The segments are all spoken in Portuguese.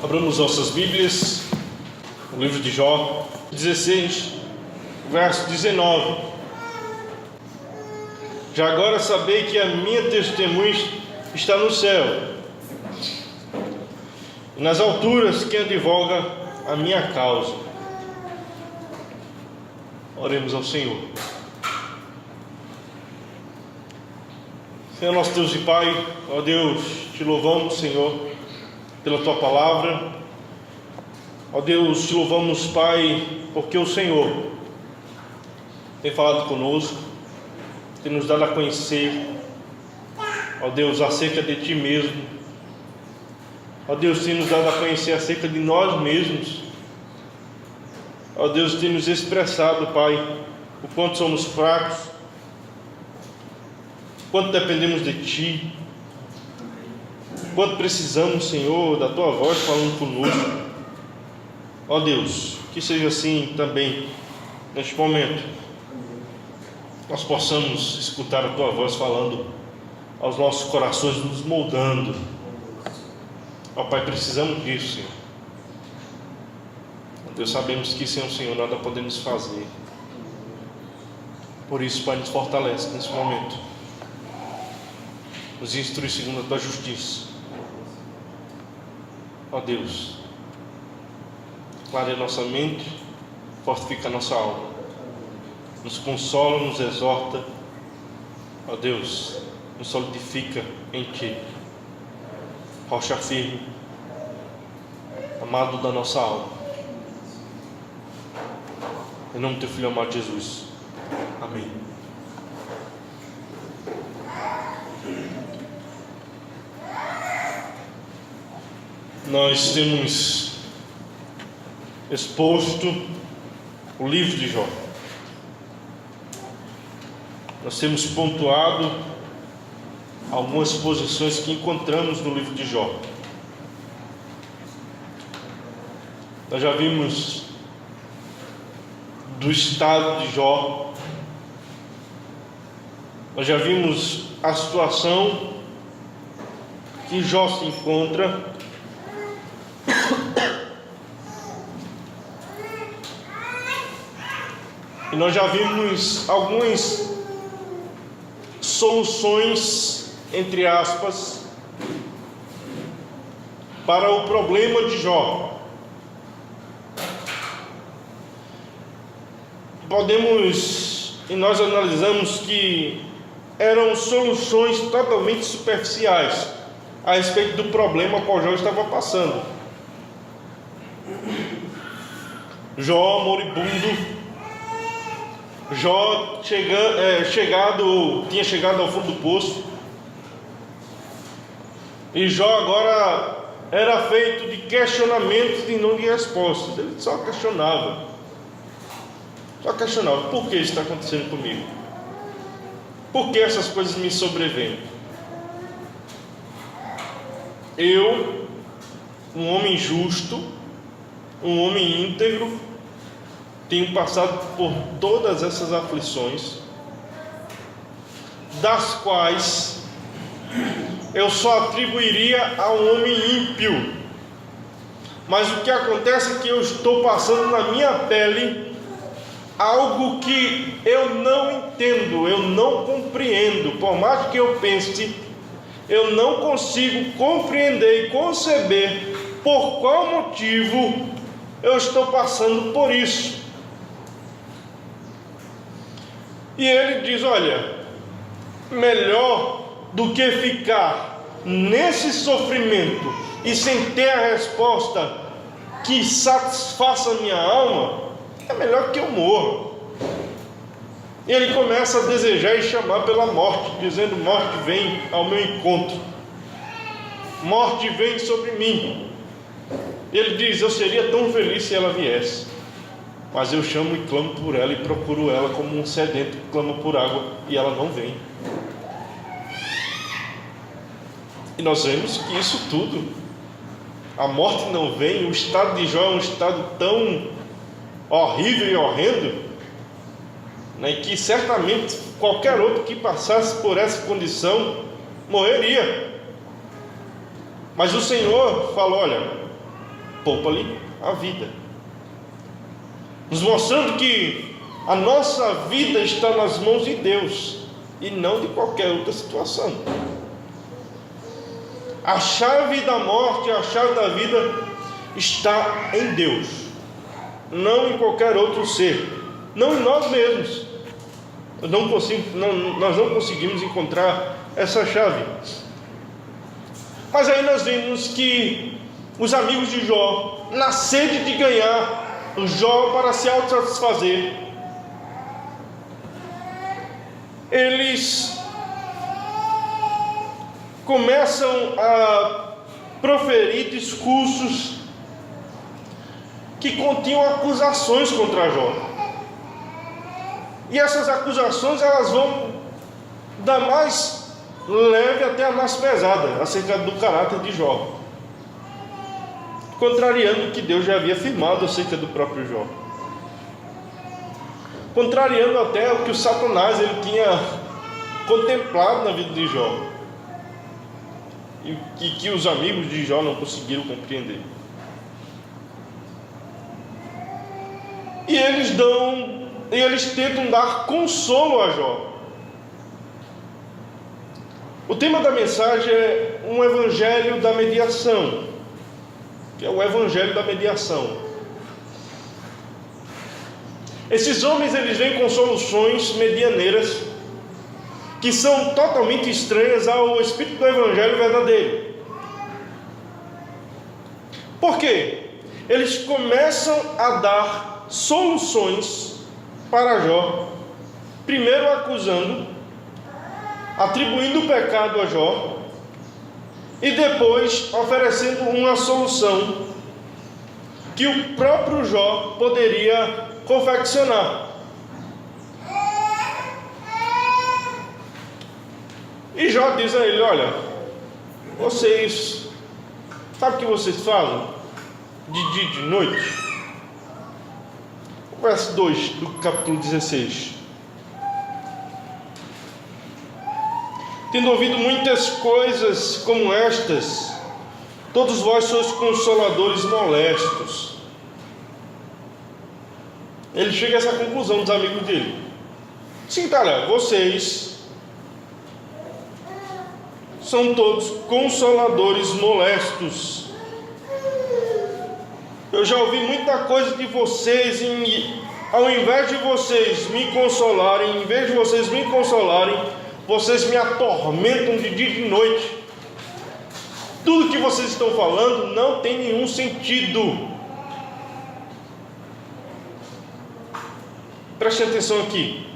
Abramos nossas Bíblias, o livro de Jó, 16, verso 19. Já agora sabei que a minha testemunha está no céu, e nas alturas quem advoga a minha causa. Oremos ao Senhor. Senhor nosso Deus e Pai, ó Deus, te louvamos, Senhor, pela Tua palavra. Ó Deus, te louvamos, Pai, porque o Senhor tem falado conosco, tem nos dado a conhecer, ó Deus, acerca de Ti mesmo. Ó Deus, tem nos dado a conhecer acerca de nós mesmos. Ó Deus, tem nos expressado, Pai, o quanto somos fracos, quanto dependemos de Ti, quanto precisamos, Senhor, da Tua voz falando conosco. Ó Deus, que seja assim também neste momento, nós possamos escutar a Tua voz falando aos nossos corações, nos moldando. Ó Pai, precisamos disso, Senhor. Ó Deus, sabemos que sem o Senhor nada podemos fazer. Por isso, Pai, nos fortalece nesse momento, nos instrui segundo a Tua justiça. Ó Deus, clareia nossa mente, fortifica a nossa alma, nos consola, nos exorta. Ó Deus, nos solidifica em Ti, rocha firme, amado da nossa alma. Em nome do Teu Filho amado Jesus, amém. Nós temos exposto o livro de Jó. Nós temos pontuado algumas posições que encontramos no livro de Jó. Nós já vimos do estado de Jó. Nós já vimos a situação que Jó se encontra. E nós já vimos algumas soluções, entre aspas, para o problema de Jó. E nós analisamos que eram soluções totalmente superficiais a respeito do problema qual Jó estava passando. Jó moribundo, Jó tinha chegado ao fundo do poço, e Jó agora era feito de questionamentos e não de respostas. Ele só questionava, por que isso está acontecendo comigo? Por que essas coisas me sobrevêm? Eu, um homem justo, um homem íntegro, tenho passado por todas essas aflições, das quais eu só atribuiria a um homem ímpio. Mas o que acontece é que eu estou passando na minha pele algo que eu não entendo, eu não compreendo. Por mais que eu pense, eu não consigo compreender e conceber por qual motivo eu estou passando por isso. E ele diz: olha, melhor do que ficar nesse sofrimento e sem ter a resposta que satisfaça a minha alma, é melhor que eu morra. E ele começa a desejar e chamar pela morte, dizendo: morte, vem ao meu encontro, morte, vem sobre mim. Ele diz: eu seria tão feliz se ela viesse, mas eu chamo e clamo por ela e procuro ela como um sedento que clama por água, e ela não vem. E nós vemos que isso tudo, a morte não vem, o estado de Jó é um estado tão horrível e horrendo, né, que certamente qualquer outro que passasse por essa condição morreria. Mas o Senhor falou: olha, poupa-lhe a vida, nos mostrando que a nossa vida está nas mãos de Deus e não de qualquer outra situação. A chave da morte, a chave da vida está em Deus, não em qualquer outro ser, não em nós mesmos. Nós não conseguimos encontrar essa chave. Mas aí nós vemos que os amigos de Jó, na sede de ganhar Jó para se autossatisfazer, eles começam a proferir discursos que continham acusações contra Jó. E essas acusações, elas vão da mais leve até a mais pesada, acerca do caráter de Jó, contrariando o que Deus já havia afirmado acerca do próprio Jó, contrariando até o que o Satanás ele tinha contemplado na vida de Jó, e que os amigos de Jó não conseguiram compreender. E eles tentam dar consolo a Jó. O tema da mensagem é um evangelho da mediação, que é o evangelho da mediação. Esses homens, eles vêm com soluções medianeiras que são totalmente estranhas ao espírito do evangelho verdadeiro. Por quê? Eles começam a dar soluções para Jó, primeiro acusando, atribuindo o pecado a Jó, e depois oferecendo uma solução que o próprio Jó poderia confeccionar. E Jó diz a ele: olha, vocês, sabe o que vocês fazem de dia e de noite? Verso 2 do capítulo 16. Tendo ouvido muitas coisas como estas, todos vós sois consoladores molestos. Ele chega a essa conclusão dos amigos dele. Sim, cara, vocês são todos consoladores molestos. Eu já ouvi muita coisa de vocês, e ao invés de vocês me consolarem, vocês me atormentam de dia e de noite. Tudo que vocês estão falando não tem nenhum sentido. Preste atenção aqui.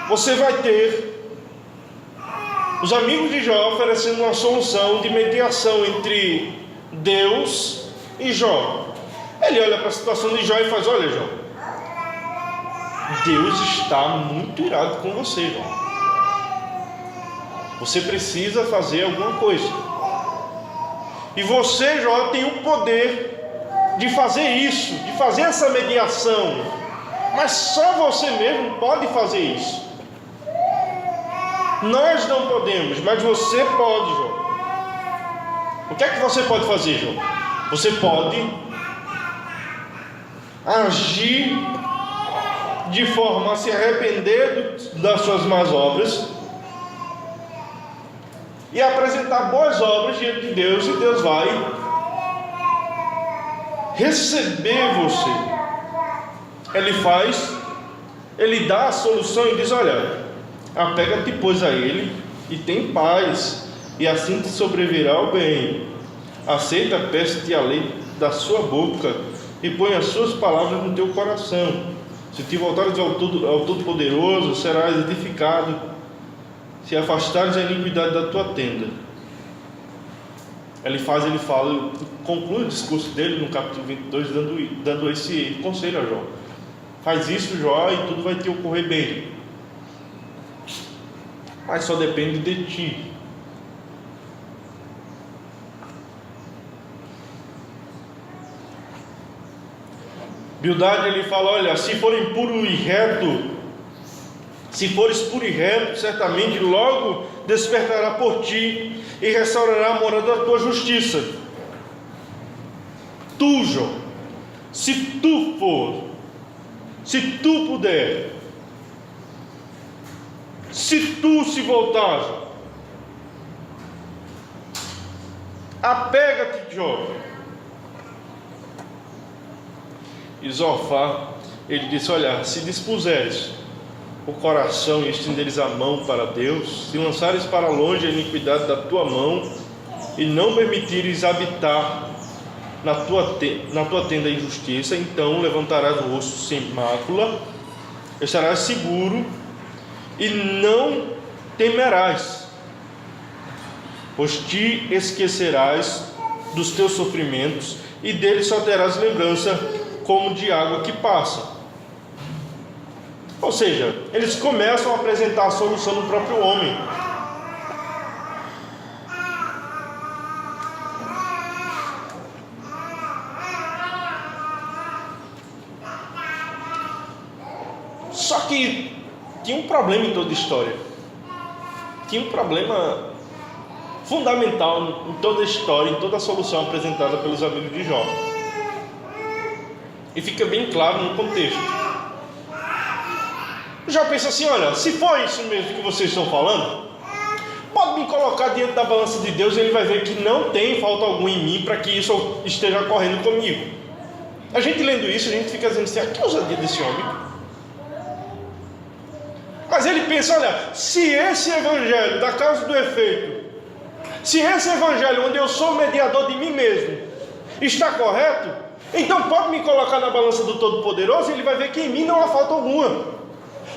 Você vai ter os amigos de Jó oferecendo uma solução de mediação entre Deus e Jó. Ele olha para a situação de Jó e faz: olha, Jó, Deus está muito irado com você, Jó. Você precisa fazer alguma coisa. E você, Jó, tem o poder de fazer isso, de fazer essa mediação. Mas só você mesmo pode fazer isso. Nós não podemos, mas você pode, Jó. O que é que você pode fazer, Jó? Você pode agir de forma a se arrepender das suas más obras e apresentar boas obras diante de Deus, e Deus vai receber você. Ele dá a solução e diz: olha, apega-te, pois, a ele e tem paz, e assim te sobrevirá o bem. Aceita, peço-te a lei da sua boca e põe as suas palavras no teu coração. Se te voltares ao Todo-Poderoso, serás edificado. Se afastares a iniquidade da tua tenda. Ele fala, conclui o discurso dele no capítulo 22, dando esse conselho a Jó. Faz isso, Jó, e tudo vai te ocorrer bem. Mas só depende de ti. Bildade, ele fala: olha, se fores puro e reto, certamente logo despertará por ti e restaurará a morada da tua justiça. Tu, Jó, se tu for, se tu puder, se tu se voltar, Jó, apega-te, Jó. E Zofar, ele disse: olha, se dispuseres o coração e estenderes a mão para Deus, se lançares para longe a iniquidade da tua mão e não permitires habitar na tua tenda a injustiça, então levantarás o rosto sem mácula, estarás seguro e não temerás, pois te esquecerás dos teus sofrimentos e deles só terás lembrança como de água que passa. Ou seja, eles começam a apresentar a solução do próprio homem. Só que tinha um problema em toda a história. Tinha um problema fundamental em toda a história, em toda a solução apresentada pelos amigos de Jó. E fica bem claro no contexto. Já pensa assim: olha, se for isso mesmo que vocês estão falando, pode me colocar diante da balança de Deus e ele vai ver que não tem falta alguma em mim para que isso esteja correndo comigo. A gente lendo isso, a gente fica dizendo assim: que ousadia desse homem. Mas ele pensa: olha, se esse evangelho da causa do efeito, se esse evangelho onde eu sou mediador de mim mesmo está correto, então pode me colocar na balança do Todo-Poderoso e ele vai ver que em mim não há falta alguma.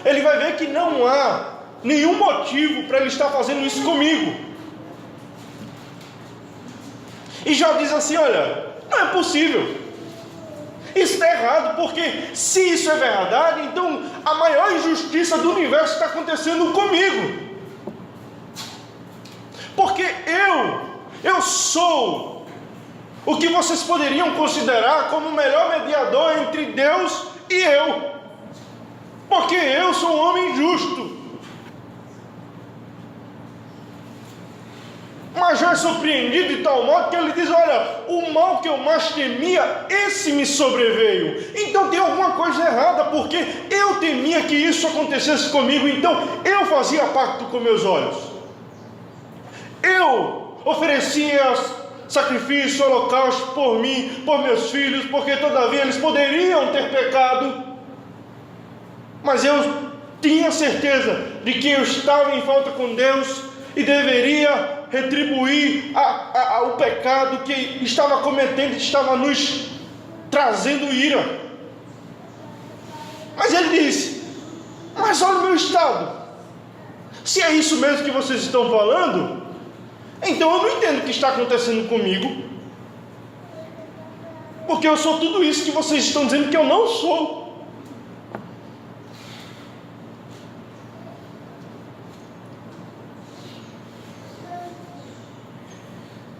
Ele vai ver que não há nenhum motivo para ele estar fazendo isso comigo. E Jó diz assim: olha, não é possível, isso está errado, porque se isso é verdade, então a maior injustiça do universo está acontecendo comigo, porque eu sou o que vocês poderiam considerar como o melhor mediador entre Deus e eu, porque eu sou um homem justo. Mas Jó é surpreendido de tal modo que ele diz: olha, o mal que eu mais temia, esse me sobreveio. Então tem alguma coisa errada, porque eu temia que isso acontecesse comigo, então eu fazia pacto com meus olhos, eu oferecia sacrifício, holocausto por mim, por meus filhos, porque todavia eles poderiam ter pecado, mas eu tinha certeza de que eu estava em falta com Deus e deveria retribuir o pecado que estava cometendo, que estava nos trazendo ira. Mas ele disse: mas olha o meu estado, se é isso mesmo que vocês estão falando, então eu não entendo o que está acontecendo comigo, porque eu sou tudo isso que vocês estão dizendo que eu não sou.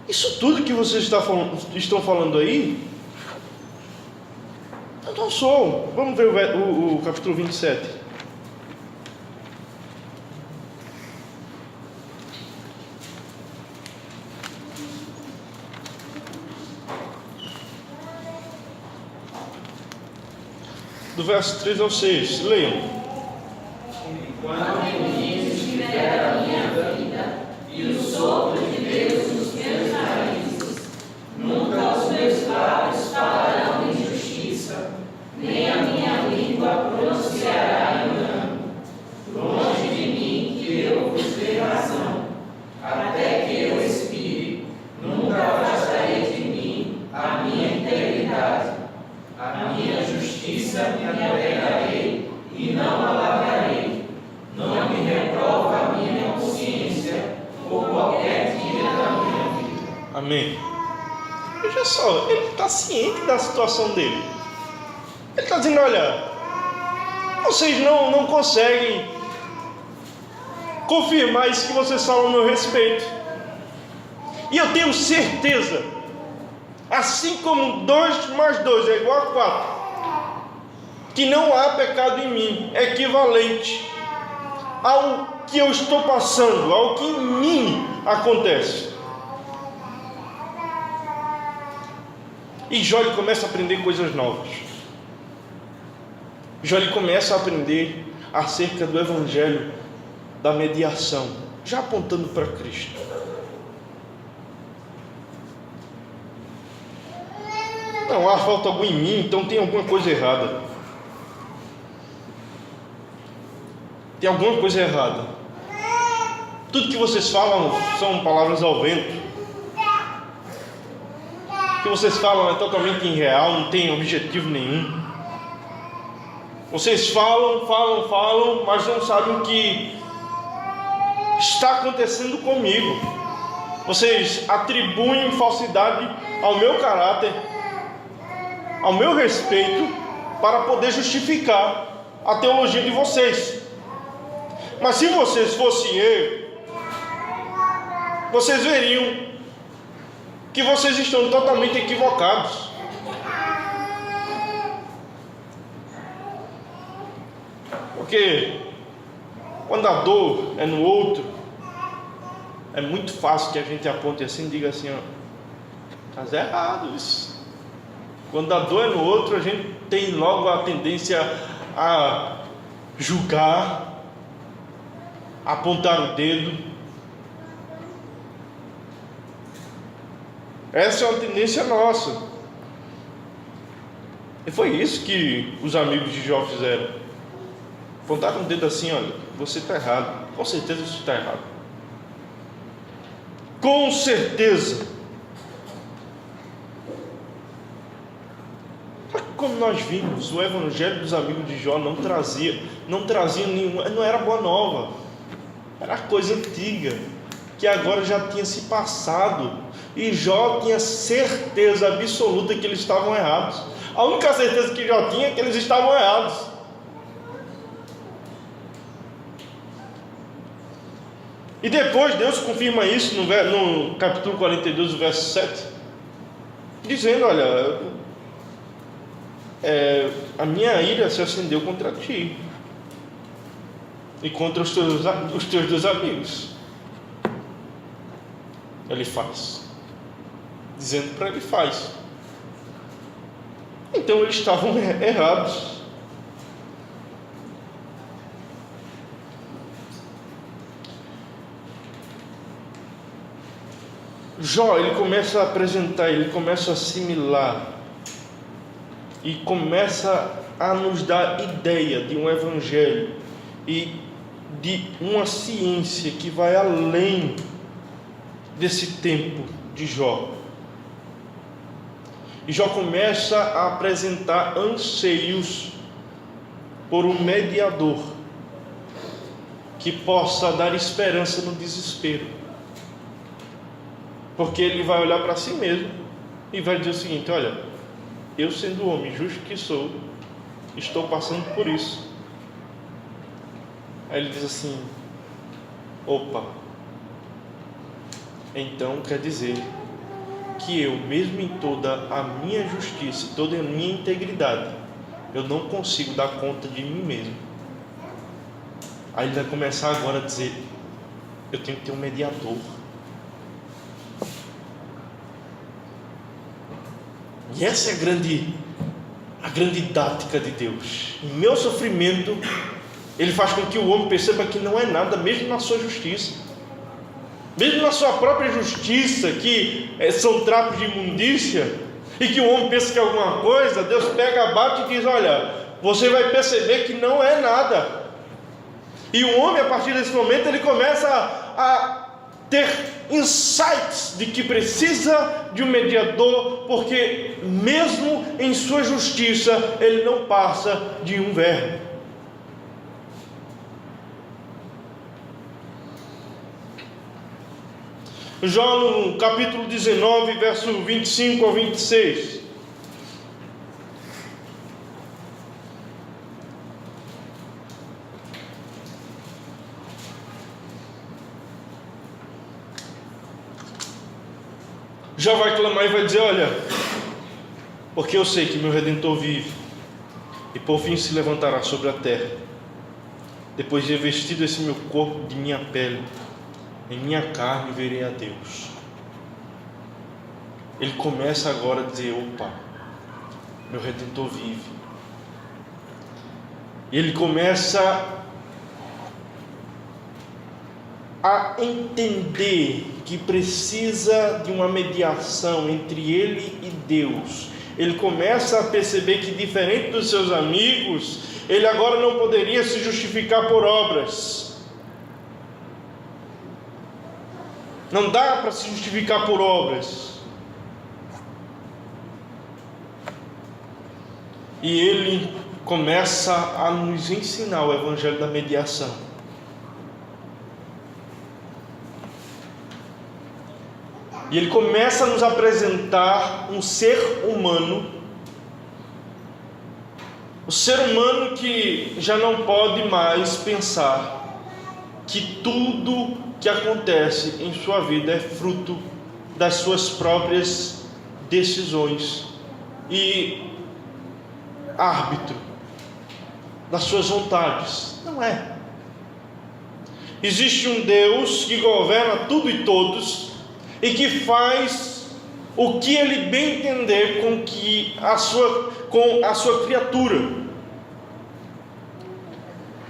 Isso tudo que vocês estão falando aí, eu não sou. Vamos ver o capítulo 27. Do verso 3 ao 6, leiam. Quando o menino estiver a minha vida e o sopro de Deus nos meus narizes, nunca os meus lábios falarão injustiça, nem a minha língua pronunciará engano. Longe de mim que eu vos dê razão, até que eu expire, nunca afastarei de mim a minha integridade. A minha justiça me apegarei e não a lavrarei. Não me reprova a minha consciência por qualquer dia da minha vida. Amém. Veja só, ele está ciente da situação dele. Ele está dizendo: olha, vocês não conseguem confirmar isso que vocês falam a meu respeito. E eu tenho certeza, assim como 2 mais 2 é igual a 4, que não há pecado em mim equivalente ao que eu estou passando, algo que em mim acontece. E Jó ele começa a aprender coisas novas. Jó ele começa a aprender acerca do evangelho da mediação, já apontando para Cristo. Não, falta algo em mim, então tem alguma coisa errada. Tem alguma coisa errada. Tudo que vocês falam são palavras ao vento. O que vocês falam é totalmente irreal, não tem objetivo nenhum. Vocês falam, mas não sabem o que está acontecendo comigo. Vocês atribuem falsidade ao meu caráter, ao meu respeito, para poder justificar a teologia de vocês. Mas se vocês fossem eu, vocês veriam que vocês estão totalmente equivocados. Porque quando a dor é no outro, é muito fácil que a gente aponte assim e diga assim, ó, está errado isso. Quando a dor é no outro, a gente tem logo a tendência a julgar, a apontar o dedo. Essa é uma tendência nossa. E foi isso que os amigos de Jó fizeram. Apontaram o dedo assim, olha, você está errado. Com certeza você está errado. Com certeza. Como nós vimos, o evangelho dos amigos de Jó não trazia nenhuma, não era boa nova, era coisa antiga, que agora já tinha se passado, e Jó tinha certeza absoluta que eles estavam errados. A única certeza que Jó tinha é que eles estavam errados. E depois Deus confirma isso no capítulo 42, verso 7, dizendo, olha, a minha ira se acendeu contra ti e contra os teus dois amigos. Ele faz, dizendo para ele faz. Então eles estavam errados. Jó, ele começa a apresentar, ele começa a assimilar e começa a nos dar ideia de um evangelho e de uma ciência que vai além desse tempo de Jó. E Jó começa a apresentar anseios por um mediador que possa dar esperança no desespero. Porque ele vai olhar para si mesmo e vai dizer o seguinte, olha, eu sendo o homem justo que sou, estou passando por isso. Aí ele diz assim, opa, então quer dizer que eu, mesmo em toda a minha justiça, toda a minha integridade, eu não consigo dar conta de mim mesmo. Aí ele vai começar agora a dizer, eu tenho que ter um mediador. E essa é a grande didática de Deus. Em meu sofrimento, Ele faz com que o homem perceba que não é nada, mesmo na sua justiça, mesmo na sua própria justiça, que são trapos de imundícia, e que o homem pensa que é alguma coisa. Deus pega, bate e diz, olha, você vai perceber que não é nada. E o homem, a partir desse momento, ele começa a ter insights de que precisa de um mediador, porque mesmo em sua justiça, ele não passa de um verme. Jó no capítulo 19, verso 25 ao 26. Já vai clamar e vai dizer, olha, porque eu sei que meu Redentor vive, e por fim se levantará sobre a terra. depois de revestido esse meu corpo de minha pele, em minha carne verei a Deus. Ele começa agora a dizer: opa, meu Redentor vive. E ele começa a entender que precisa de uma mediação entre ele e Deus. Ele começa a perceber que, diferente dos seus amigos, ele agora não poderia se justificar por obras. Não dá para se justificar por obras. E ele começa a nos ensinar o evangelho da mediação. E ele começa a nos apresentar um ser humano, o ser humano que já não pode mais pensar que tudo que acontece em sua vida é fruto das suas próprias decisões e árbitro, das suas vontades. Não é. Existe um Deus que governa tudo e todos, e que faz o que ele bem entender com a sua criatura.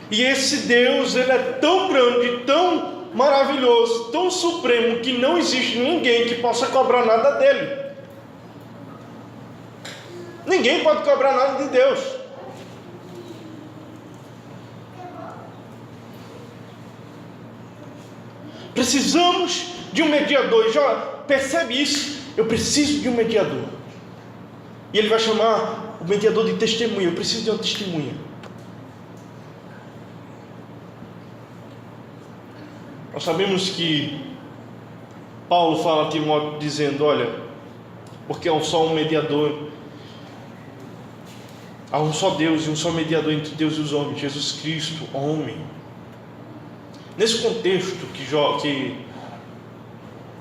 E esse Deus, ele é tão grande, tão maravilhoso, tão supremo, que não existe ninguém que possa cobrar nada dele. Ninguém pode cobrar nada de Deus. Precisamos de um mediador. E já percebe isso? Eu preciso de um mediador. E ele vai chamar o mediador de testemunha. Eu preciso de uma testemunha. Nós sabemos que Paulo fala a Timóteo dizendo: olha, porque há só um mediador, há um só Deus e um só mediador entre Deus e os homens, Jesus Cristo, homem. Nesse contexto que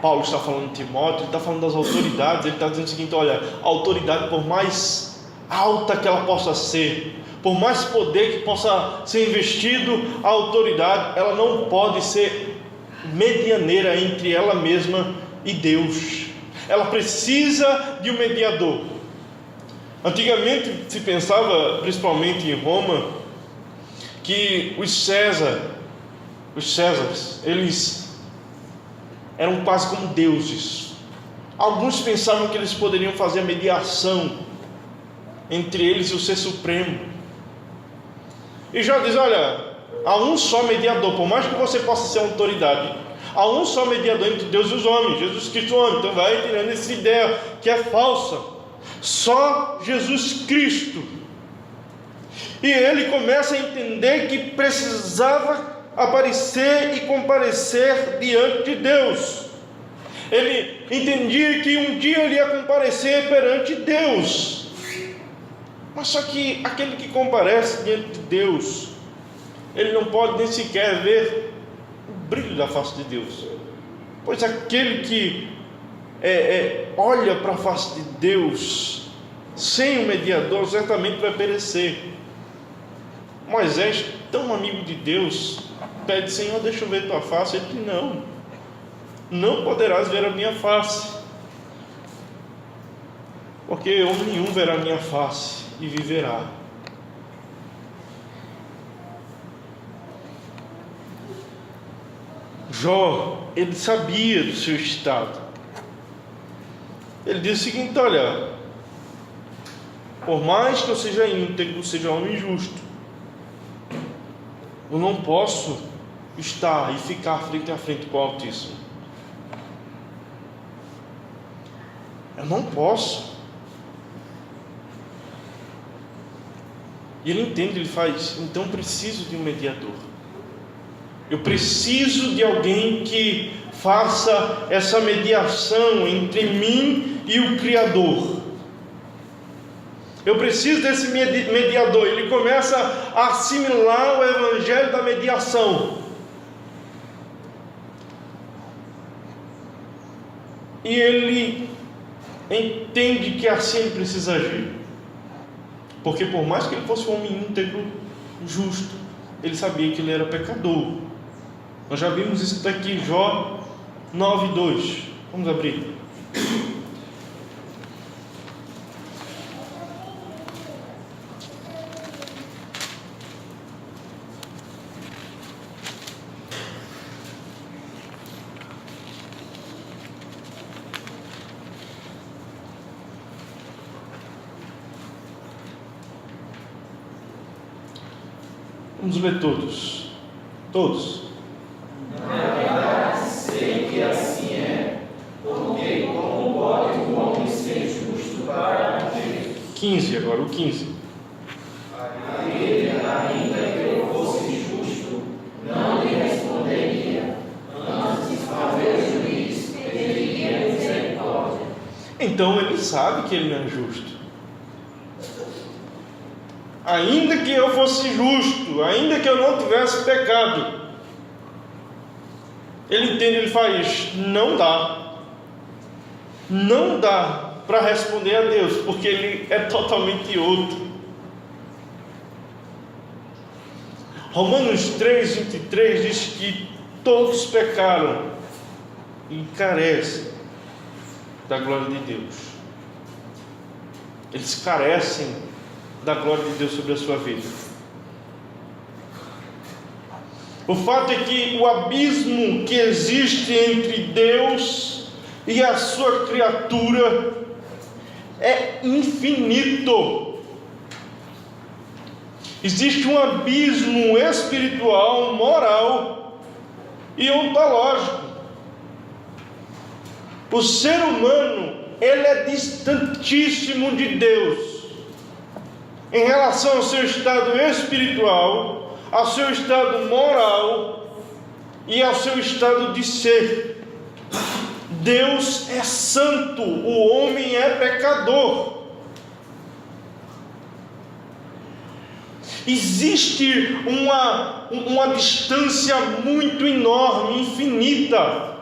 Paulo está falando de Timóteo, ele está falando das autoridades. Ele está dizendo o seguinte: olha, a autoridade, por mais alta que ela possa ser, por mais poder que possa ser investido, a autoridade, ela não pode ser medianeira entre ela mesma e Deus. Ela precisa de um mediador. Antigamente se pensava, principalmente em Roma, que os Césares, eles eram quase como deuses. Alguns pensavam que eles poderiam fazer a mediação entre eles e o Ser Supremo. E já diz: olha, há um só mediador, por mais que você possa ser autoridade, há um só mediador entre Deus e os homens, Jesus Cristo homem. Então vai tirando essa ideia que é falsa. Só Jesus Cristo. E ele começa a entender que precisava aparecer e comparecer diante de Deus. Ele entendia que um dia ele ia comparecer perante Deus. Mas só que aquele que comparece diante de Deus, ele não pode nem sequer ver o brilho da face de Deus. Pois aquele que olha para a face de Deus sem o mediador certamente vai perecer. Moisés, tão amigo de Deus, pede: Senhor, deixa eu ver tua face. Ele diz: não poderás ver a minha face, porque homem nenhum verá a minha face e viverá. Jó, ele sabia do seu estado. Ele diz o seguinte: olha, por mais que eu seja íntegro, seja homem justo, eu não posso estar e ficar frente a frente com o Altíssimo. Eu não posso. E ele entende, ele faz: então preciso de um mediador. Eu preciso de alguém que faça essa mediação entre mim e o Criador. Eu preciso desse mediador. Ele começa a assimilar o evangelho da mediação. E ele entende que assim ele precisa agir. Porque por mais que ele fosse um homem íntegro, justo, ele sabia que ele era pecador. Nós já vimos isso daqui em Jó 9:2. Vamos abrir. Vamos ler todos. Todos. Na verdade, sei que assim é, porque como pode um homem ser justo para Deus? 15 agora, o 15. A ele, ainda que eu fosse justo, não lhe responderia. Antes, ao meu juiz, pediria misericórdia. Então ele sabe que ele não é justo. Ainda que eu fosse justo, ainda que eu não tivesse pecado, ele entende, ele faz, não dá para responder a Deus, porque ele é totalmente outro. Romanos 3:23 diz que todos pecaram e carecem da glória de Deus. Eles carecem da glória de Deus sobre a sua vida. O fato é que o abismo que existe entre Deus e a sua criatura é infinito. Existe um abismo espiritual, moral e ontológico. O ser humano, ele é distantíssimo de Deus em relação ao seu estado espiritual, ao seu estado moral e ao seu estado de ser. Deus é santo, o homem é pecador. Existe uma distância muito enorme, infinita.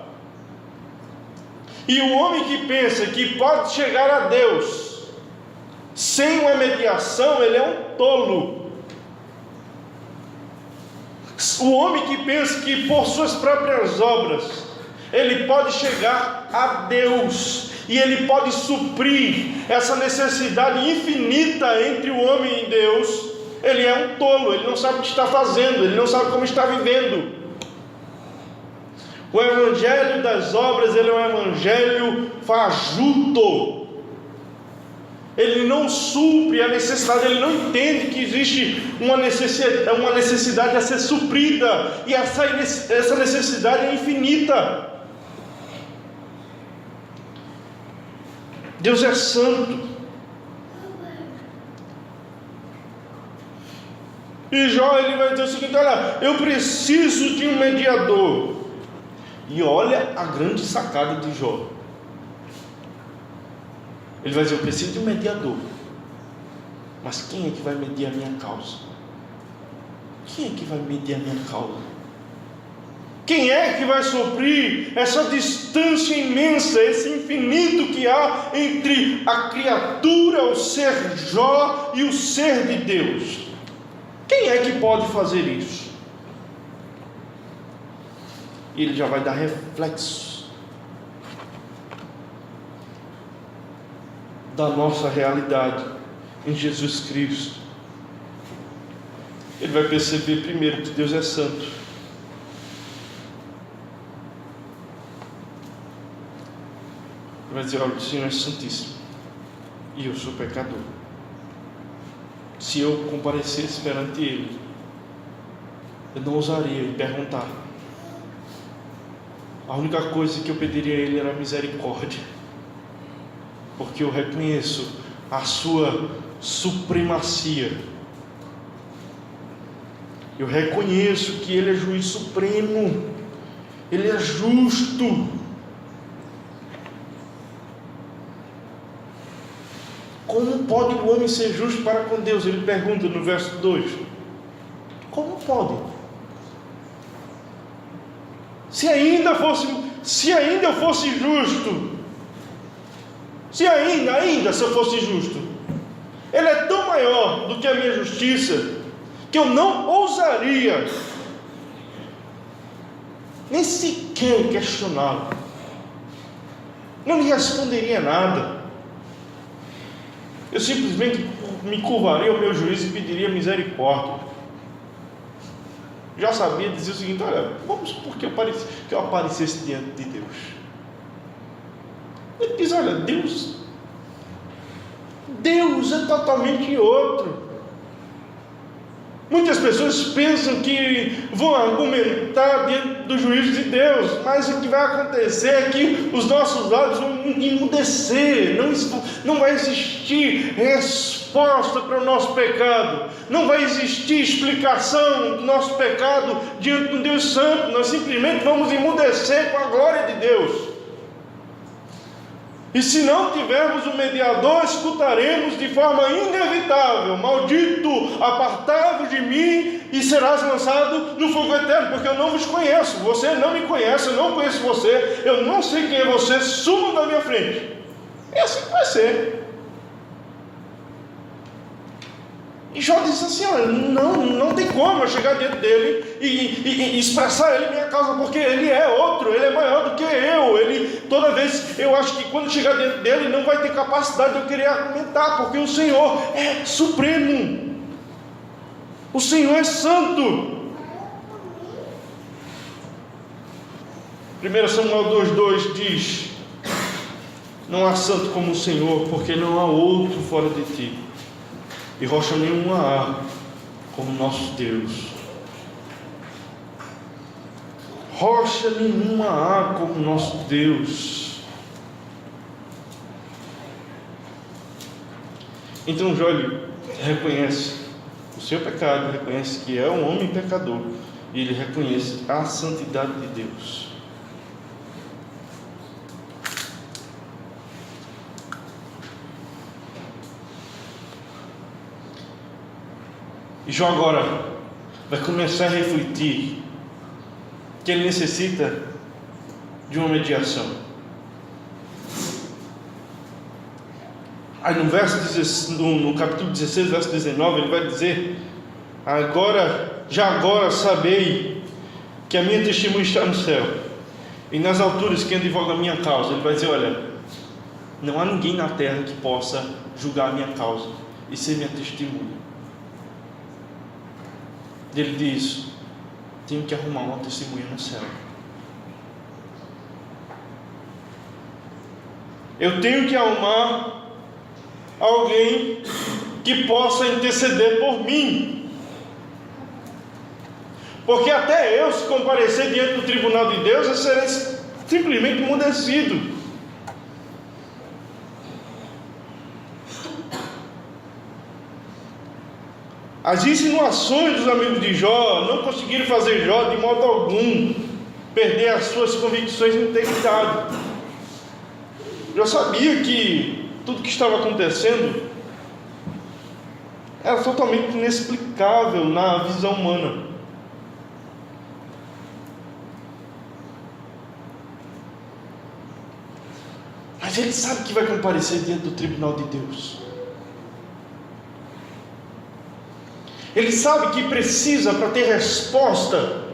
E o homem que pensa que pode chegar a Deus sem uma mediação, ele é um tolo. O homem que pensa que por suas próprias obras ele pode chegar a Deus e ele pode suprir essa necessidade infinita entre o homem e Deus, ele é um tolo, ele não sabe o que está fazendo, ele não sabe como está vivendo. O evangelho das obras, ele é um evangelho fajuto. Ele não supre a necessidade, ele não entende que existe uma necessidade a ser suprida, e essa necessidade é infinita. Deus é santo. E Jó, ele vai dizer o seguinte: olha, eu preciso de um mediador. E olha a grande sacada de Jó. Ele vai dizer: eu preciso de um mediador. Mas quem é que vai mediar a minha causa? Quem é que vai mediar a minha causa? Quem é que vai suprir essa distância imensa, esse infinito que há entre a criatura, o ser Jó e o ser de Deus? Quem é que pode fazer isso? E ele já vai dar reflexo da nossa realidade em Jesus Cristo. Ele vai perceber primeiro que Deus é santo. Ele vai dizer: olha, o Senhor é santíssimo e eu sou pecador. Se eu comparecesse perante Ele, eu não ousaria lhe perguntar. A única coisa que eu pediria a Ele era misericórdia, porque eu reconheço a sua supremacia. Eu reconheço que Ele é juiz supremo, Ele é justo. Como pode o homem ser justo para com Deus? Ele pergunta no verso 2. Como pode? Se ainda eu fosse justo, se eu fosse justo, Ele é tão maior do que a minha justiça, que eu não ousaria nem sequer questioná-lo. Não lhe responderia nada. Eu simplesmente me curvaria ao meu juízo e pediria misericórdia. Já sabia dizer o seguinte: olha, vamos supor que eu aparecesse diante de Deus. Ele diz: olha, Deus é totalmente outro. Muitas pessoas pensam que vão argumentar diante do juízo de Deus, mas o que vai acontecer é que os nossos lábios vão emudecer, não vai existir resposta para o nosso pecado, não vai existir explicação do nosso pecado diante do Deus Santo. Nós simplesmente vamos emudecer com a glória de Deus. E se não tivermos um mediador, escutaremos de forma inevitável: maldito, apartai-vos de mim e serás lançado no fogo eterno, porque eu não vos conheço, você não me conhece, eu não conheço você, eu não sei quem é você, sumam da minha frente. É assim que vai ser. E Jó disse assim: olha, não tem como eu chegar diante dele e expressar ele minha causa, porque ele é outro, ele é maior do que eu. Toda vez eu acho que quando chegar diante dele não vai ter capacidade de eu querer argumentar, porque o Senhor é supremo, o Senhor é santo. 1 Samuel 2,2 diz: não há santo como o Senhor, porque não há outro fora de ti, e rocha nenhuma há como nosso Deus. Rocha nenhuma há como nosso Deus. Então Jó reconhece o seu pecado, reconhece que é um homem pecador, e ele reconhece a santidade de Deus. E Jó agora vai começar a refletir que ele necessita de uma mediação. Aí no capítulo 16, verso 19, ele vai dizer: já agora sabei que a minha testemunha está no céu, e nas alturas quem advoga a minha causa. Ele vai dizer: olha, não há ninguém na terra que possa julgar a minha causa e ser minha testemunha. Ele diz: tenho que arrumar uma testemunha no céu. Eu tenho que arrumar alguém que possa interceder por mim, porque até eu, se comparecer diante do tribunal de Deus, eu serei simplesmente emudecido. As insinuações dos amigos de Jó não conseguiram fazer Jó de modo algum perder as suas convicções de integridade. Jó sabia que tudo que estava acontecendo era totalmente inexplicável na visão humana. Mas ele sabe que vai comparecer diante do tribunal de Deus. Ele sabe que precisa, para ter resposta,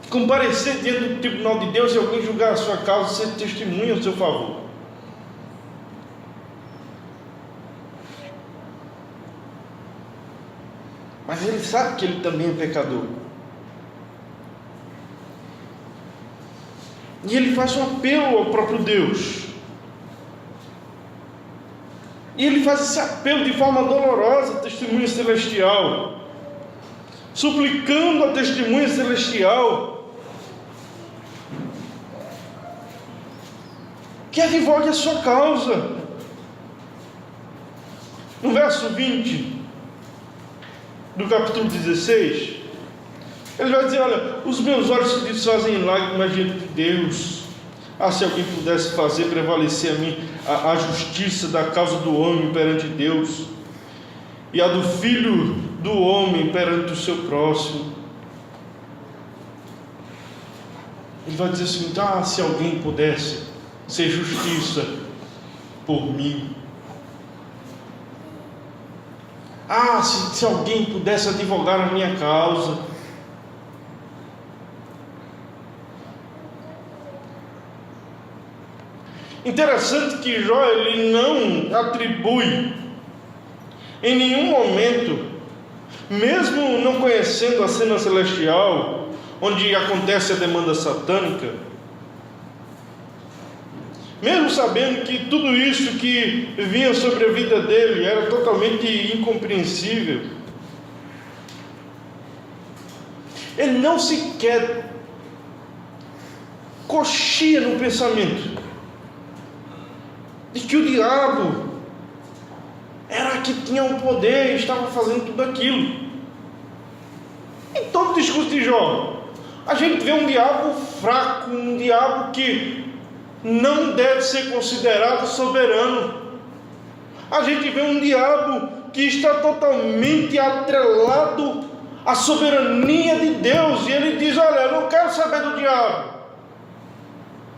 comparecer diante do tribunal de Deus e alguém julgar a sua causa, ser testemunha ao seu favor. Mas ele sabe que ele também é pecador. E ele faz um apelo ao próprio Deus. E ele faz esse apelo de forma dolorosa à testemunha celestial, suplicando a testemunha celestial que advogue a sua causa. No verso 20 do capítulo 16, ele vai dizer: olha, os meus olhos se desfazem em lágrimas diante de Deus. Se alguém pudesse fazer prevalecer a justiça da causa do homem perante Deus, e a do filho do homem perante o seu próximo. Ele vai dizer assim: se alguém pudesse ser justiça por mim. se alguém pudesse advogar a minha causa. Interessante que Jó, ele não atribui em nenhum momento, mesmo não conhecendo a cena celestial, onde acontece a demanda satânica, mesmo sabendo que tudo isso que vinha sobre a vida dele era totalmente incompreensível, ele não sequer coxia no pensamento de que o diabo era que tinha o poder e estava fazendo tudo aquilo. Em todo o discurso de Jó, a gente vê um diabo fraco, um diabo que não deve ser considerado soberano. A gente vê um diabo que está totalmente atrelado à soberania de Deus, e ele diz: olha, eu não quero saber do diabo,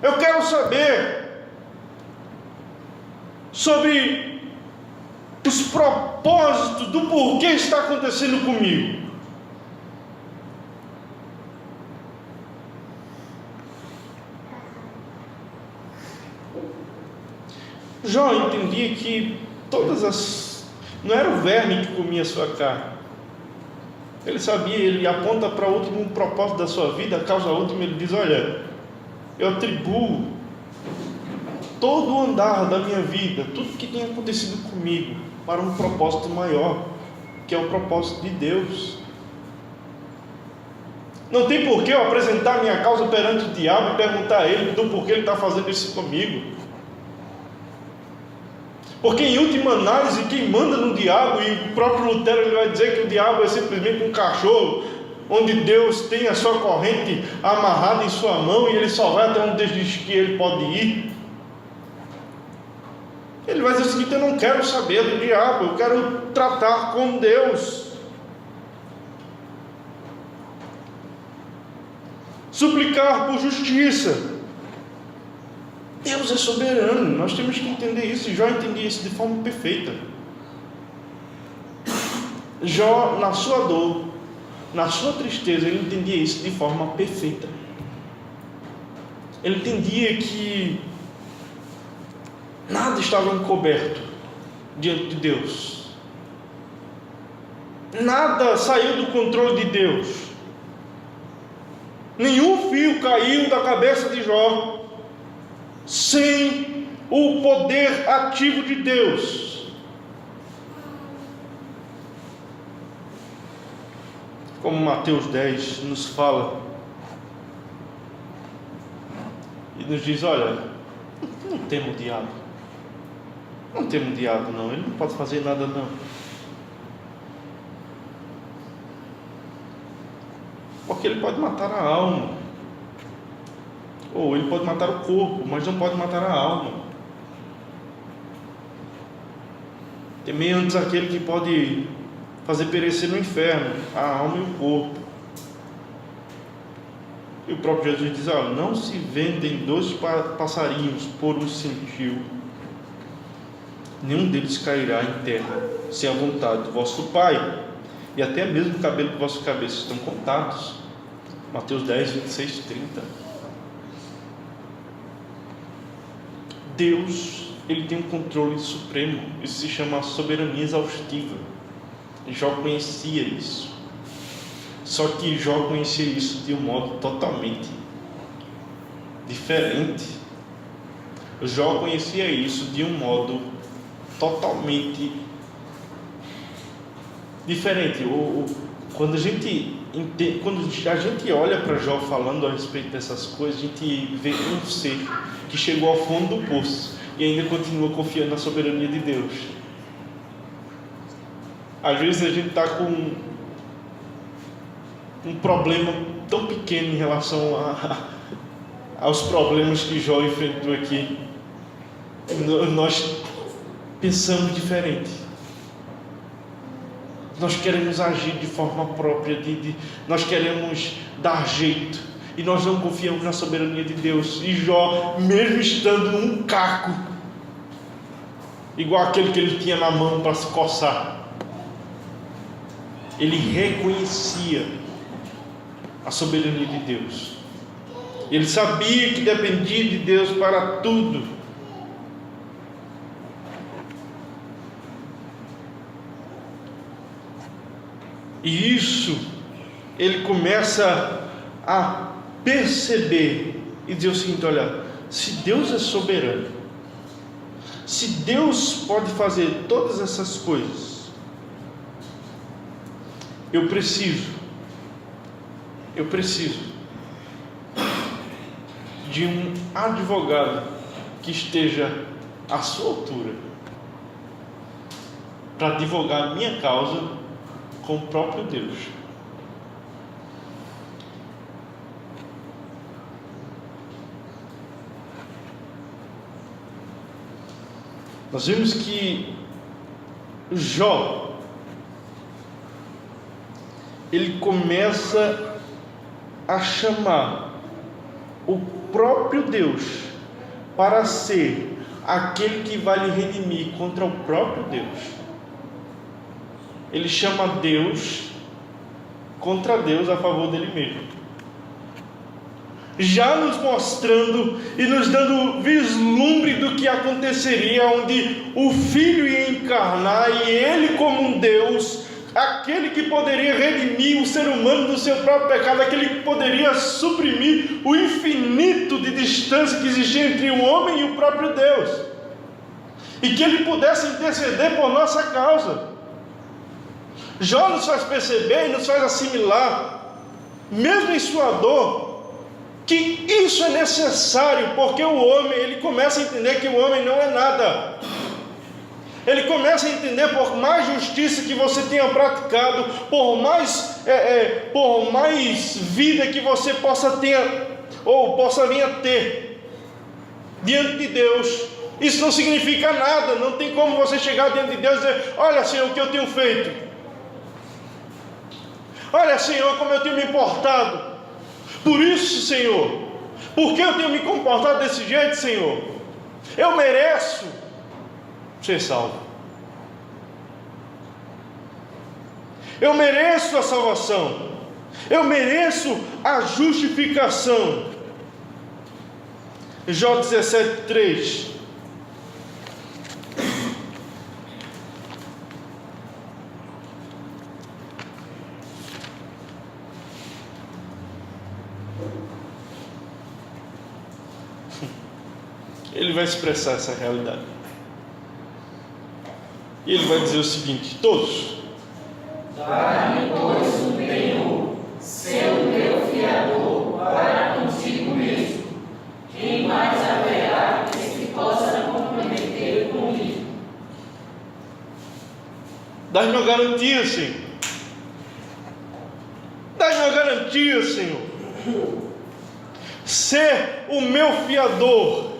eu quero saber sobre os propósitos do porquê está acontecendo comigo. Jó entendia que não era o verme que comia a sua carne. Ele sabia, ele aponta para o último propósito da sua vida, a causa última. Ele diz: olha, eu atribuo todo o andar da minha vida, tudo que tem acontecido comigo, para um propósito maior, que é o propósito de Deus. Não tem por que eu apresentar minha causa perante o diabo e perguntar a ele do porquê ele está fazendo isso comigo. Porque em última análise, quem manda no diabo, e o próprio Lutero ele vai dizer que o diabo é simplesmente um cachorro, onde Deus tem a sua corrente amarrada em sua mão e ele só vai até onde Deus diz que ele pode ir. Ele vai dizer o seguinte: eu não quero saber do diabo, eu quero tratar com Deus. Suplicar por justiça. Deus é soberano, nós temos que entender isso. E Jó entendia isso de forma perfeita. Jó, na sua dor, na sua tristeza, ele entendia isso de forma perfeita. Ele entendia que nada estava encoberto diante de Deus, nada saiu do controle de Deus, nenhum fio caiu da cabeça de Jó sem o poder ativo de Deus. Como Mateus 10 nos fala e nos diz: olha, não tema o diabo, não tema o diabo não, ele não pode fazer nada não. Porque ele pode matar a alma, ou ele pode matar o corpo, mas não pode matar a alma. Temei antes aquele que pode fazer perecer no inferno a alma e o corpo. E o próprio Jesus diz: olha, não se vendem 2 passarinhos por um centil, nenhum deles cairá em terra sem a vontade do vosso Pai, e até mesmo o cabelo de vossa cabeça estão contados. Mateus 10, 26, 30. Deus, ele tem um controle supremo. Isso se chama soberania exaustiva. Jó conhecia isso. Só que Jó conhecia isso de um modo totalmente diferente. Jó conhecia isso de um modo totalmente diferente. Quando a gente olha para Jó falando a respeito dessas coisas, a gente vê um ser que chegou ao fundo do poço e ainda continua confiando na soberania de Deus. Às vezes a gente está com um problema tão pequeno em relação aos problemas que Jó enfrentou aqui. Nós pensamos diferente. Nós queremos agir de forma própria, nós queremos dar jeito, e nós não confiamos na soberania de Deus. E Jó, mesmo estando num caco, igual aquele que ele tinha na mão para se coçar, ele reconhecia a soberania de Deus. Ele sabia que dependia de Deus para tudo. E isso ele começa a perceber e dizer o seguinte: olha, se Deus é soberano, se Deus pode fazer todas essas coisas, eu preciso de um advogado que esteja à sua altura para advogar a minha causa com o próprio Deus. Nós vimos que Jó, ele começa a chamar o próprio Deus para ser aquele que vai lhe redimir contra o próprio Deus. Ele chama Deus contra Deus a favor dele mesmo, já nos mostrando e nos dando vislumbre do que aconteceria, onde o Filho ia encarnar e ele, como um Deus, aquele que poderia redimir o ser humano do seu próprio pecado, aquele que poderia suprimir o infinito de distância que existia entre o homem e o próprio Deus, e que ele pudesse interceder por nossa causa. Jó nos faz perceber e nos faz assimilar, mesmo em sua dor, que isso é necessário, porque o homem, ele começa a entender que o homem não é nada. Ele começa a entender, por mais justiça que você tenha praticado, por mais vida que você possa ter, ou possa vir a ter diante de Deus, isso não significa nada. Não tem como você chegar diante de Deus e dizer: olha, Senhor, o que eu tenho feito, olha, Senhor, como eu tenho me importado. Por isso, Senhor, porque eu tenho me comportado desse jeito, Senhor, eu mereço ser salvo, eu mereço a salvação, eu mereço a justificação. Jó 17:3. Ele vai expressar essa realidade. E ele vai dizer o seguinte: todos, dá-me, pois, um penhor, ser o teu fiador para contigo mesmo. Quem mais haverá que se possa comprometer comigo? dá-me uma garantia, Senhor. Dá-me uma garantia, Senhor. Ser o meu fiador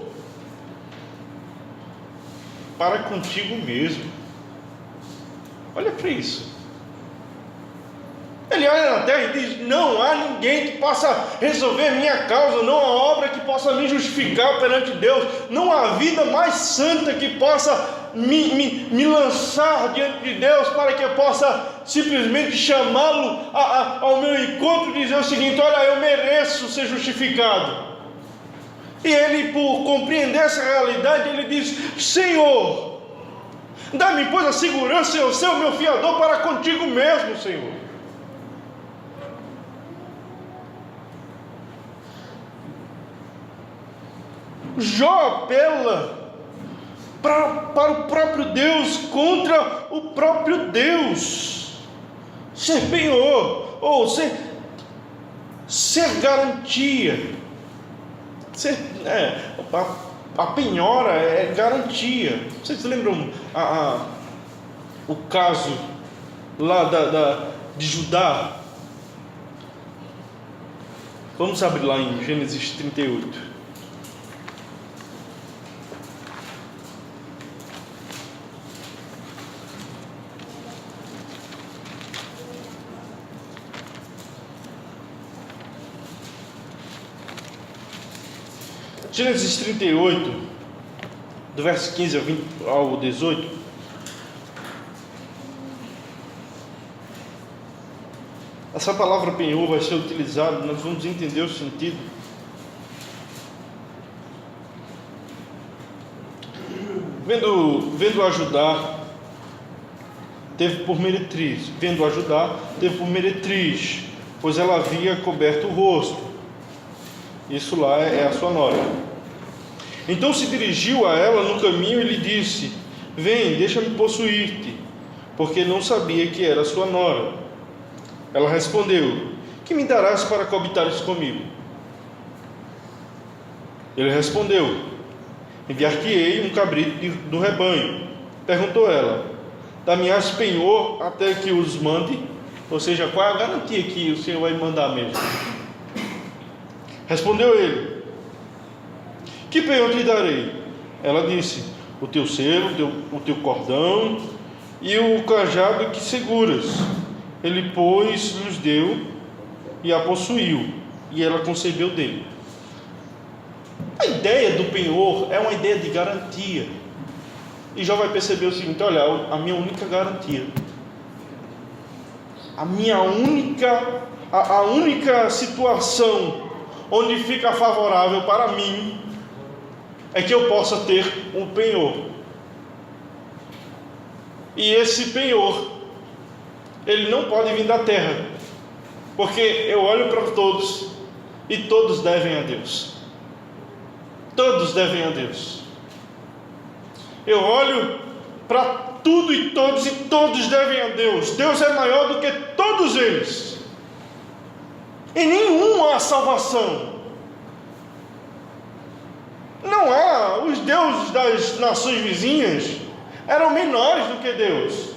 para contigo mesmo. Olha para isso. Ele olha na terra e diz: não há ninguém que possa resolver minha causa, não há obra que possa me justificar perante Deus, não há vida mais santa que possa me lançar diante de Deus, para que eu possa simplesmente chamá-lo ao meu encontro e dizer o seguinte: olha, eu mereço ser justificado. E ele, por compreender essa realidade, ele diz: Senhor, dá-me, pois, a segurança, eu ser o meu fiador para contigo mesmo, Senhor. Jó apela para o próprio Deus, contra o próprio Deus. Ser penhor, ou ser garantia. A penhora é garantia. Vocês lembram o caso lá de Judá? Vamos abrir lá em Gênesis 38. Gênesis 38, do verso 15 ao 18. Essa palavra penhor vai ser utilizada, nós vamos entender o sentido. Vendo ajudar, teve por meretriz. Vendo ajudar, teve por meretriz, pois ela havia coberto o rosto. Isso lá é a sua nora. Então se dirigiu a ela no caminho e lhe disse: vem, deixa-me possuir-te, porque não sabia que era sua nora. Ela respondeu: que me darás para coabitares comigo? Ele respondeu: enviar-te-ei um cabrito do rebanho. Perguntou ela: dá-me-ás penhor até que os mande? Ou seja, qual é a garantia que o Senhor vai mandar mesmo? Respondeu ele: que penhor te darei? Ela disse: o teu selo, o teu cordão e o cajado que seguras. Ele, pois, lhes deu e a possuiu, e ela concebeu dele. A ideia do penhor é uma ideia de garantia. E Jó vai perceber o seguinte: olha, a minha única garantia, a única situação onde fica favorável para mim é que eu possa ter um penhor. E esse penhor, ele não pode vir da terra, porque eu olho para todos e todos devem a Deus. Todos devem a Deus. Eu olho para tudo e todos devem a Deus. Deus é maior do que todos eles. Em nenhum há salvação. Não há. Os deuses das nações vizinhas eram menores do que Deus.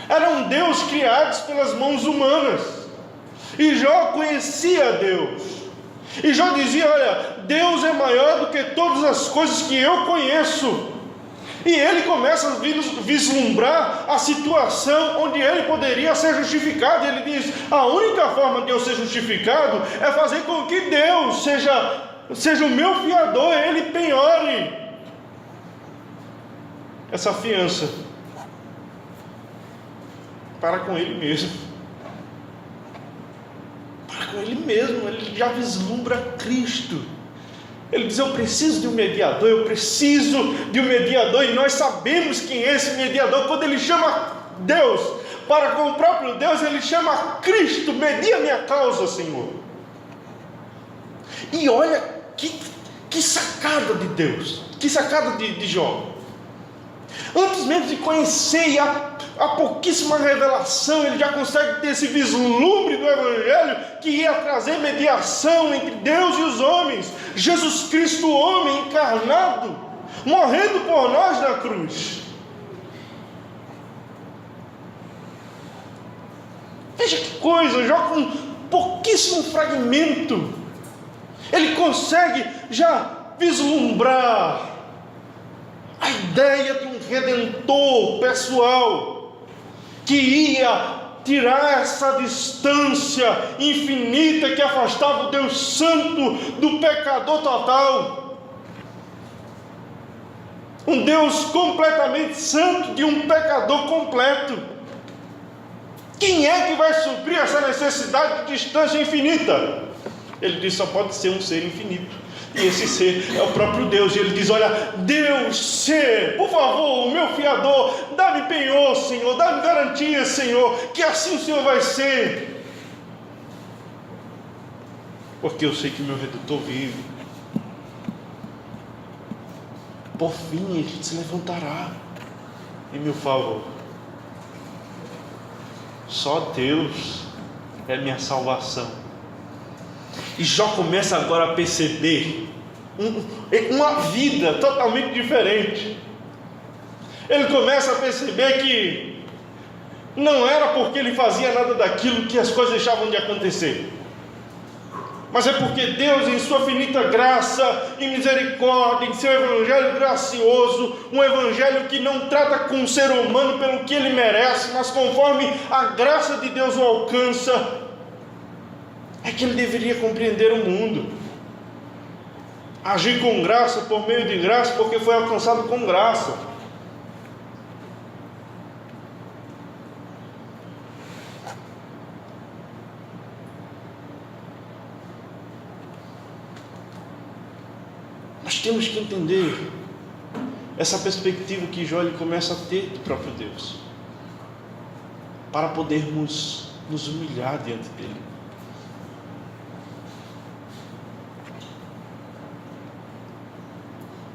Eram deuses criados pelas mãos humanas. E Jó conhecia Deus. E Jó dizia: olha, Deus é maior do que todas as coisas que eu conheço. E ele começa a vislumbrar a situação onde ele poderia ser justificado. E ele diz: a única forma de eu ser justificado é fazer com que Deus seja o meu fiador, ele penhore essa fiança para com ele mesmo. Com ele mesmo, ele já vislumbra Cristo. Ele diz: eu preciso de um mediador, e nós sabemos quem é esse mediador. Quando ele chama Deus para com o próprio Deus, ele chama Cristo: media minha causa, Senhor. E olha que sacada de Deus, que sacada de Jó. Antes mesmo de conhecer a pouquíssima revelação, ele já consegue ter esse vislumbre do Evangelho que ia trazer mediação entre Deus e os homens. Jesus Cristo, homem encarnado, morrendo por nós na cruz. Veja que coisa, Jó com pouquíssimo fragmento, ele consegue já vislumbrar a ideia de um redentor pessoal que ia tirar essa distância infinita que afastava o Deus Santo do pecador total. Um Deus completamente santo de um pecador completo. Quem é que vai suprir essa necessidade de distância infinita? Ele diz: só pode ser um ser infinito. E esse ser é o próprio Deus. E ele diz: olha, Deus, ser, por favor, o meu fiador, dá-me penhor, Senhor, dá-me garantia, Senhor, que assim o Senhor vai ser, porque eu sei que meu Redentor vive. Por fim ele se levantará em meu favor. Só Deus é minha salvação. E Jó começa agora a perceber uma vida totalmente diferente. Ele começa a perceber que não era porque ele fazia nada daquilo que as coisas deixavam de acontecer, mas é porque Deus, em sua finita graça e misericórdia, em seu evangelho gracioso, um evangelho que não trata com o ser humano pelo que ele merece, mas conforme a graça de Deus o alcança, é que ele deveria compreender o mundo, agir com graça, por meio de graça, porque foi alcançado com graça. Nós temos que entender essa perspectiva que Jó ele começa a ter do próprio Deus, para podermos nos humilhar diante dele.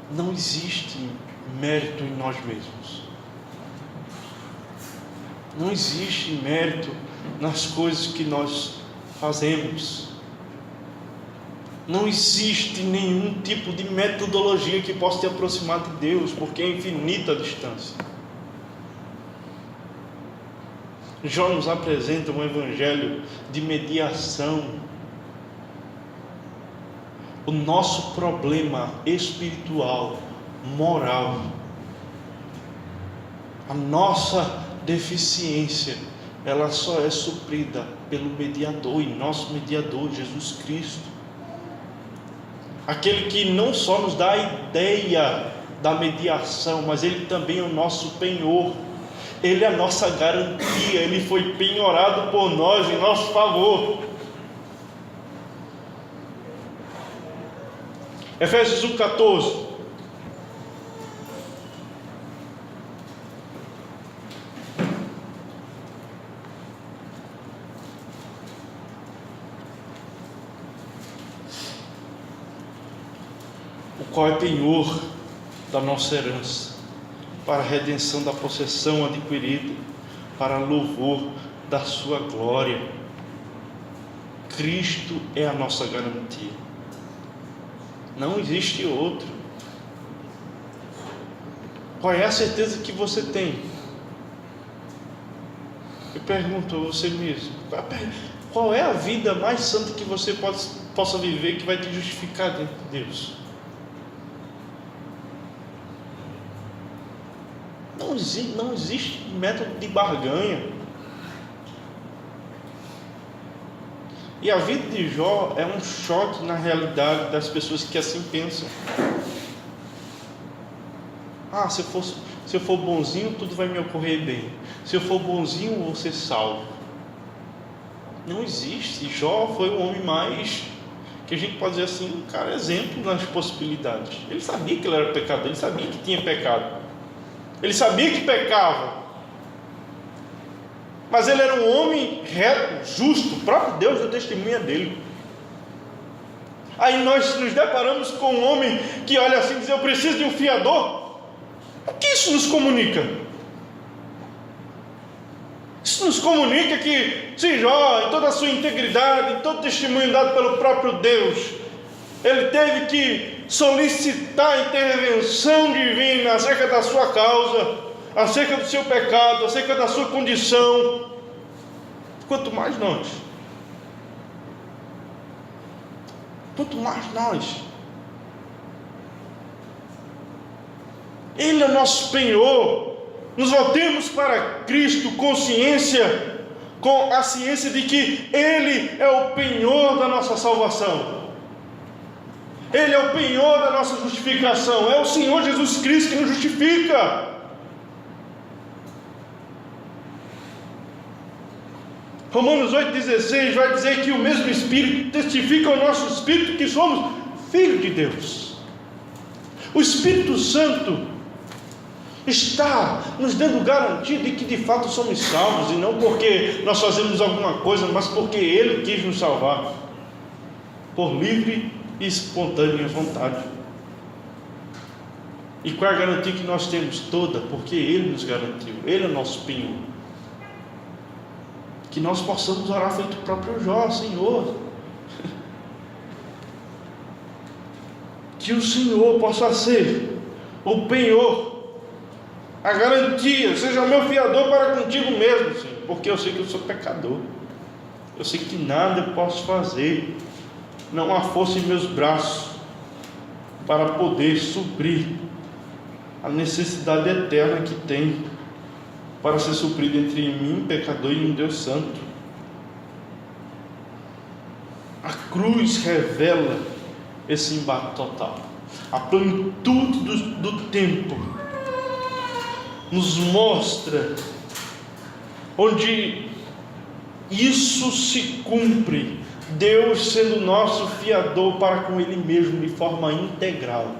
Não existe mérito em nós mesmos. Não existe mérito nas coisas que nós fazemos. Não existe nenhum tipo de metodologia que possa te aproximar de Deus, porque é infinita a distância. Jó nos apresenta um evangelho de mediação. O nosso problema espiritual, moral, a nossa deficiência, ela só é suprida pelo mediador, e nosso mediador, Jesus Cristo. Aquele que não só nos dá a ideia da mediação, mas Ele também é o nosso penhor. Ele é a nossa garantia. Ele foi penhorado por nós em nosso favor. Efésios 1,14. O qual é penhor da nossa herança, para a redenção da possessão adquirida, para louvor da sua glória. Cristo é a nossa garantia. Não existe outro. Qual é a certeza que você tem? Eu pergunto a você mesmo, qual é a vida mais santa que você possa viver, que vai te justificar diante de Deus? Não existe método de barganha. E a vida de Jó é um choque na realidade das pessoas que assim pensam. Se eu for bonzinho, tudo vai me ocorrer bem. Se eu for bonzinho, eu vou ser salvo. Não existe. Jó foi o homem mais, que a gente pode dizer assim, um cara exemplo nas possibilidades. Ele sabia que ele era pecador, ele sabia que tinha pecado. Ele sabia que pecava, mas ele era um homem reto, justo. O próprio Deus deu testemunha dele. Aí nós nos deparamos com um homem que olha assim e diz: eu preciso de um fiador. O que isso nos comunica? Isso nos comunica que se Jó, em toda a sua integridade, em todo testemunho dado pelo próprio Deus, ele teve que solicitar a intervenção divina acerca da sua causa, acerca do seu pecado, acerca da sua condição. Quanto mais nós. Ele é o nosso penhor. Nos voltemos para Cristo com a ciência de que Ele é o penhor da nossa salvação. Ele é o penhor da nossa justificação. É o Senhor Jesus Cristo que nos justifica. Romanos 8,16 vai dizer que o mesmo Espírito testifica ao nosso Espírito que somos filhos de Deus. O Espírito Santo está nos dando garantia de que de fato somos salvos, e não porque nós fazemos alguma coisa, mas porque Ele quis nos salvar por livre e espontânea vontade. E qual é a garantia que nós temos? Toda, porque Ele nos garantiu. Ele é o nosso penhor. Que nós possamos orar feito o próprio Jó: Senhor, que o Senhor possa ser o penhor, a garantia, seja o meu fiador para contigo mesmo, Senhor, porque eu sei que eu sou pecador, eu sei que nada eu posso fazer, não há força em meus braços para poder suprir a necessidade eterna que tem para ser suprida entre mim, pecador, e um Deus santo. A cruz revela esse embate total. A plenitude do tempo nos mostra onde isso se cumpre, Deus sendo nosso fiador para com Ele mesmo de forma integral.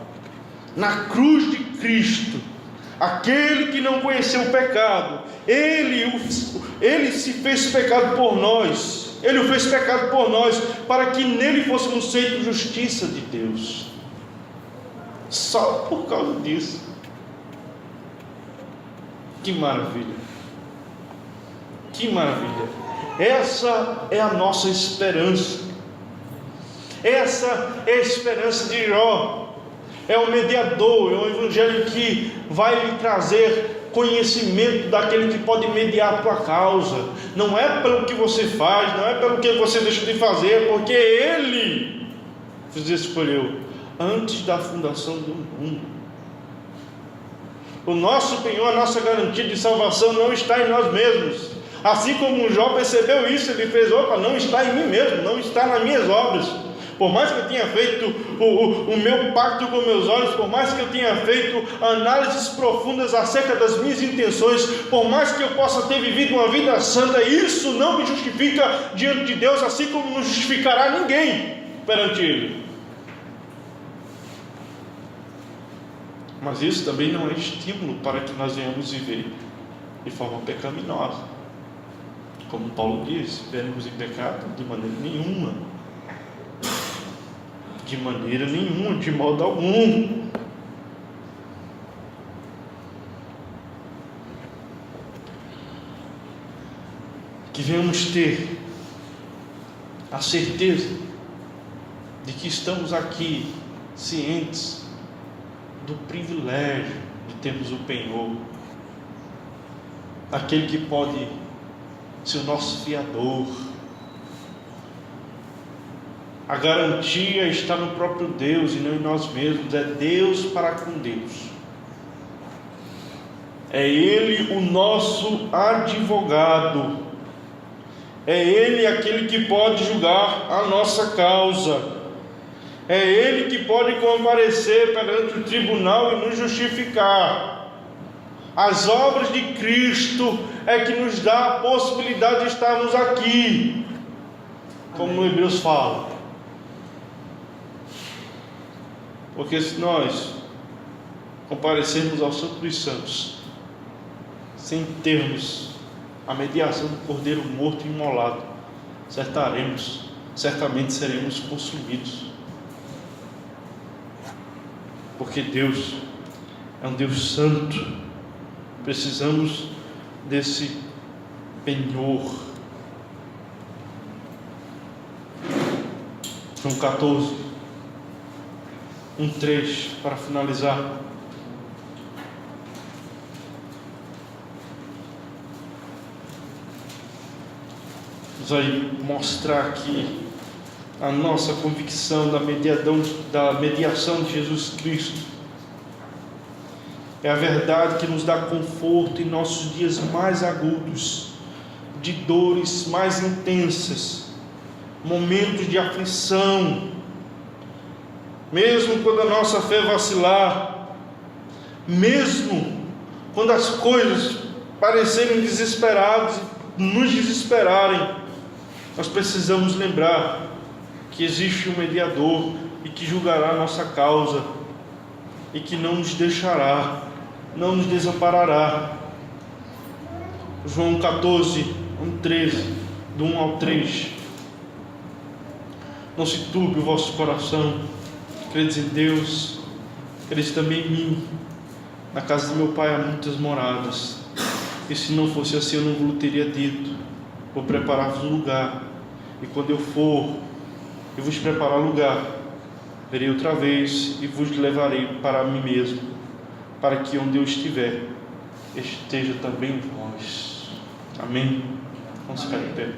na cruz de Cristo, aquele que não conheceu o pecado, ele se fez pecado por nós, ele o fez pecado por nós, para que nele fôssemos feitos justiça de Deus. Só por causa disso. Que maravilha! Que maravilha! Essa é a nossa esperança. Essa é a esperança de Jó. É o mediador, é o evangelho que vai lhe trazer conhecimento daquele que pode mediar a tua causa. Não é pelo que você faz, não é pelo que você deixa de fazer, porque Ele vos escolheu antes da fundação do mundo. O nosso penhor, a nossa garantia de salvação não está em nós mesmos. Assim como Jó percebeu isso, ele fez: opa, não está em mim mesmo, não está nas minhas obras. Por mais que eu tenha feito o meu pacto com meus olhos, por mais que eu tenha feito análises profundas acerca das minhas intenções, por mais que eu possa ter vivido uma vida santa, isso não me justifica diante de Deus, assim como não justificará ninguém perante Ele. Mas isso também não é estímulo para que nós venhamos viver de forma pecaminosa. Como Paulo diz, vivemos em pecado de maneira nenhuma. De maneira nenhuma, de modo algum. Que venhamos ter a certeza de que estamos aqui cientes do privilégio de termos o penhor, aquele que pode ser o nosso fiador. A garantia está no próprio Deus e não em nós mesmos. É Deus para com Deus. É Ele o nosso advogado. É Ele aquele que pode julgar a nossa causa. É Ele que pode comparecer perante o tribunal e nos justificar. As obras de Cristo é que nos dá a possibilidade de estarmos aqui, como Hebreus fala. Porque se nós comparecermos ao Santo dos Santos sem termos a mediação do Cordeiro morto e imolado, certamente seremos consumidos. Porque Deus é um Deus santo. Precisamos desse penhor. João 14, 1:3, para finalizar. Vamos aí mostrar aqui a nossa convicção da mediação de Jesus Cristo. É a verdade que nos dá conforto em nossos dias mais agudos, de dores mais intensas, momentos de aflição. Mesmo quando a nossa fé vacilar, mesmo quando as coisas parecerem desesperadas e nos desesperarem, nós precisamos lembrar que existe um mediador e que julgará a nossa causa e que não nos deixará, não nos desamparará. João 14, 1:13, do 1 ao 3. Não se turbe o vosso coração, credes em Deus, credes também em mim. Na casa de meu pai há muitas moradas, e se não fosse assim eu não vos teria dito: vou preparar-vos um lugar, e quando eu for e vos preparar lugar, verei outra vez e vos levarei para mim mesmo, para que onde eu estiver, esteja também vós. Amém? Vamos ficar de pé.